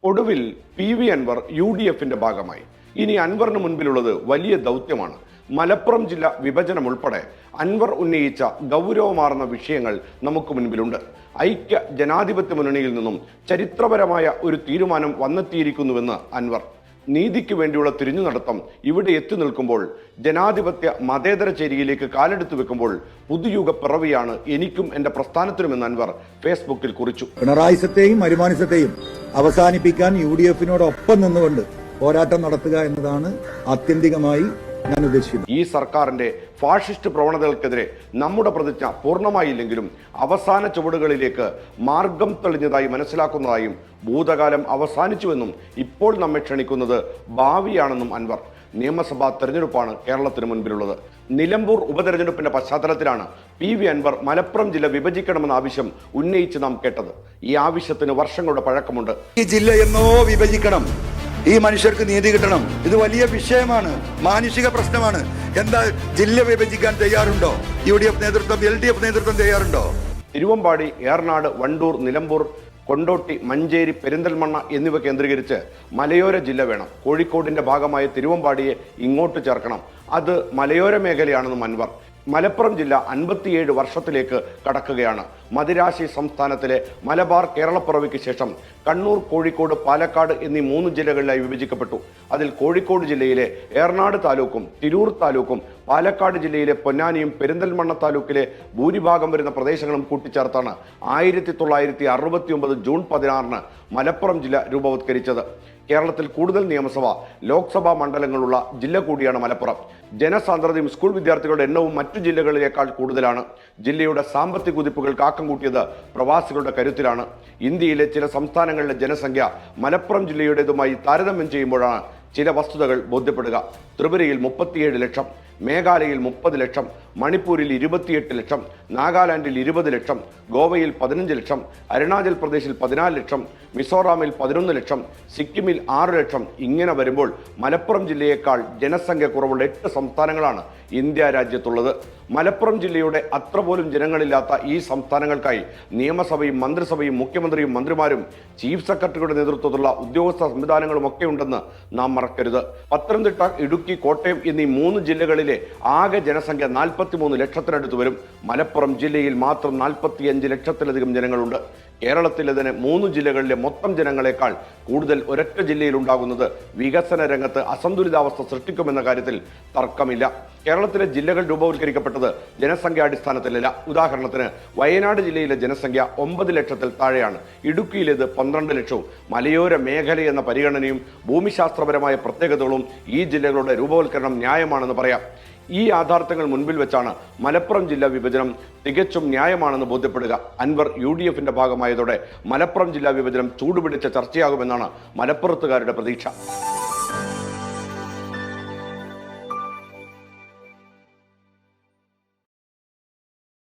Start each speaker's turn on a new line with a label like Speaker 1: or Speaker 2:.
Speaker 1: ഒടുവിൽ PV അൻവർ UDFന്റെ ഭാഗമായി. ഇനി അൻവറിന് മുൻപിലുള്ളത് വലിയ ദൗത്യമാണ്. മലപ്പുറം ജില്ല വിഭജനം ഉൾപ്പെടെ അൻവർ ഉന്നയിച്ച ഗൗരവമാർന്ന വിഷയങ്ങൾ നമുക്ക് മുൻപിലുണ്ട്. ഐക്യ ജനാധിപത്യ മുന്നണിയിൽ നിന്നും ചരിത്രപരമായ ഒരു തീരുമാനം വന്നെത്തിയിരിക്കുന്നുവെന്ന് അൻവർ. നീതിക്ക് വേണ്ടിയുള്ള തിരിഞ്ഞു നടത്തം ഇവിടെ എത്തി നിൽക്കുമ്പോൾ, ജനാധിപത്യ മതേതര ചേരിയിലേക്ക് കാലെടുത്തു വെക്കുമ്പോൾ പുതുയുഗ പിറവിയാണ് എനിക്കും എന്റെ പ്രസ്ഥാനത്തിനുമെന്ന് അൻവർ ഫേസ്ബുക്കിൽ കുറിച്ചു.
Speaker 2: പിണറായിസത്തെയും അരിമാനിസത്തെയും അവസാനിപ്പിക്കാൻ UDFനോടൊപ്പം നിന്നുകൊണ്ട് പോരാട്ടം നടത്തുക എന്നതാണ് ആത്യന്തികമായി ഞാൻ ഉദ്ദേശിക്കുന്നത്.
Speaker 1: ഈ സർക്കാരിന്റെ ഫാഷിസ്റ്റ് പ്രവണതകൾക്കെതിരെ നമ്മുടെ പ്രതിജ്ഞ പൂർണ്ണമായില്ലെങ്കിലും അവസാന ചുവടുകളിലേക്ക് മാർഗം തെളിഞ്ഞതായി മനസ്സിലാക്കുന്നതായും ഭൂതകാലം അവസാനിച്ചുവെന്നും ഇപ്പോൾ നമ്മെ ക്ഷണിക്കുന്നത് ഭാവിയാണെന്നും അൻവർ. നിയമസഭാ തെരഞ്ഞെടുപ്പാണ് കേരളത്തിന് മുൻപിലുള്ളത്. നിലമ്പൂർ ഉപതെരഞ്ഞെടുപ്പിന്റെ പശ്ചാത്തലത്തിലാണ് PV അൻവർ മലപ്പുറം ജില്ല വിഭജിക്കണമെന്ന ആവശ്യം ഉന്നയിച്ച് നാം കേട്ടത്. ഈ ആവശ്യത്തിന് വർഷങ്ങളുടെ പഴക്കമുണ്ട്.
Speaker 2: ഈ ജില്ല എന്നോ വിഭജിക്കണം, ഈ മനുഷ്യർക്ക് നീതി കിട്ടണം. ഇത് വലിയ വിഷയമാണ്, മാനുഷിക പ്രശ്നമാണ്. എന്താ ജില്ല വിഭജിക്കാൻ തയ്യാറുണ്ടോ? UDF നേതൃത്വം, LDF നേതൃത്വം തയ്യാറുണ്ടോ?
Speaker 1: തിരുവമ്പാടി, ഏറനാട്, വണ്ടൂർ, നിലമ്പൂർ, കൊണ്ടോട്ടി, മഞ്ചേരി, പെരിന്തൽമണ്ണ എന്നിവ കേന്ദ്രീകരിച്ച് മലയോര ജില്ല വേണം. കോഴിക്കോടിന്റെ ഭാഗമായ തിരുവമ്പാടിയെ ഇങ്ങോട്ട് ചേർക്കണം. അത് മലയോര മേഖലയാണെന്നും അൻവർ. മലപ്പുറം ജില്ല 57 വർഷത്തിലേക്ക് കടക്കുകയാണ്. മദിരാശി സംസ്ഥാനത്തിലെ മലബാർ കേരളപ്പിറവിക്ക് ശേഷം കണ്ണൂർ, കോഴിക്കോട്, പാലക്കാട് എന്നീ 3 ജില്ലകളിലായി വിഭജിക്കപ്പെട്ടു. അതിൽ കോഴിക്കോട് ജില്ലയിലെ ഏറനാട് താലൂക്കും തിരൂർ താലൂക്കും പാലക്കാട് ജില്ലയിലെ പൊന്നാനിയും പെരിന്തൽമണ്ണ താലൂക്കിലെ ഭൂരിഭാഗം വരുന്ന പ്രദേശങ്ങളും കൂട്ടിച്ചേർത്താണ് 1969 ജൂൺ 16 മലപ്പുറം ജില്ല രൂപവത്കരിച്ചത്. കേരളത്തിൽ കൂടുതൽ നിയമസഭ, ലോക്സഭാ മണ്ഡലങ്ങളുള്ള ജില്ല കൂടിയാണ് മലപ്പുറം. ജനസാന്ദ്രതയും സ്കൂൾ വിദ്യാർത്ഥികളുടെ എണ്ണവും മറ്റു ജില്ലകളിലേക്കാൾ കൂടുതലാണ്. ജില്ലയുടെ സാമ്പത്തിക കുതിപ്പുകൾക്ക് ആക്കം കൂട്ടിയത് പ്രവാസികളുടെ കരുത്തിലാണ്. ഇന്ത്യയിലെ ചില സംസ്ഥാനങ്ങളിലെ ജനസംഖ്യ മലപ്പുറം ജില്ലയുടേതുമായി താരതമ്യം ചെയ്യുമ്പോഴാണ് ചില വസ്തുതകൾ ബോധ്യപ്പെടുക. ത്രിപുരയിൽ 37 ലക്ഷം, മേഘാലയയിൽ 30 ലക്ഷം, മണിപ്പൂരിൽ 28 ലക്ഷം, നാഗാലാൻഡിൽ 20 ലക്ഷം, ഗോവയിൽ 15 ലക്ഷം, അരുണാചൽ പ്രദേശിൽ 14 ലക്ഷം, മിസോറാമിൽ 11 ലക്ഷം, സിക്കിമിൽ 6 ലക്ഷം. ഇങ്ങനെ വരുമ്പോൾ മലപ്പുറം ജില്ലയേക്കാൾ ജനസംഖ്യ കുറവുള്ള 8 സംസ്ഥാനങ്ങളാണ് ഇന്ത്യ രാജ്യത്തുള്ളത്. മലപ്പുറം ജില്ലയുടെ അത്ര പോലും ജനങ്ങളില്ലാത്ത ഈ സംസ്ഥാനങ്ങൾക്കായി നിയമസഭയും മന്ത്രിസഭയും മുഖ്യമന്ത്രിയും മന്ത്രിമാരും ചീഫ് സെക്രട്ടറിയുടെ നേതൃത്വത്തിലുള്ള ഉദ്യോഗസ്ഥ സംവിധാനങ്ങളും ഒക്കെ ഉണ്ടെന്ന് നാം മറക്കരുത്. പത്തനംതിട്ട, ഇടുക്കി, കോട്ടയം എന്നീ 3 ജില്ലകളിലെ ആകെ ജനസംഖ്യ 43 ലക്ഷത്തിനടുത്ത് വരും. മലപ്പുറം ജില്ലയിൽ മാത്രം 45 ലക്ഷത്തിലധികം ജനങ്ങളുണ്ട്. കേരളത്തിലെ തന്നെ 3 ജില്ലകളിലെ മൊത്തം ജനങ്ങളെക്കാൾ കൂടുതൽ ഒരൊറ്റ ജില്ലയിൽ ഉണ്ടാകുന്നത് വികസന രംഗത്ത് അസന്തുലിതാവസ്ഥ സൃഷ്ടിക്കുമെന്ന കാര്യത്തിൽ തർക്കമില്ല. കേരളത്തിലെ ജില്ലകൾ രൂപവത്കരിക്കപ്പെട്ടത് ജനസംഖ്യാടിസ്ഥാനത്തിലല്ല. ഉദാഹരണത്തിന് വയനാട് ജില്ലയിലെ ജനസംഖ്യ 9 ലക്ഷത്തിൽ താഴെയാണ്. ഇടുക്കിയിലേത് 12 ലക്ഷവും. മലയോര മേഖല എന്ന പരിഗണനയും ഭൂമിശാസ്ത്രപരമായ പ്രത്യേകതകളും ഈ ജില്ലകളുടെ രൂപവത്കരണം ന്യായമാണെന്ന് പറയാം. ഈ യാഥാർത്ഥ്യങ്ങൾ മുൻപിൽ വെച്ചാണ് മലപ്പുറം ജില്ലാ വിഭജനം തികച്ചും ന്യായമാണെന്ന് ബോധ്യപ്പെടുക. അൻവർ UDFന്റെ ഭാഗമായതോടെ മലപ്പുറം ജില്ലാ വിഭജനം ചൂടുപിടിച്ച ചർച്ചയാകുമെന്നാണ് മലപ്പുറത്തുകാരുടെ പ്രതീക്ഷ.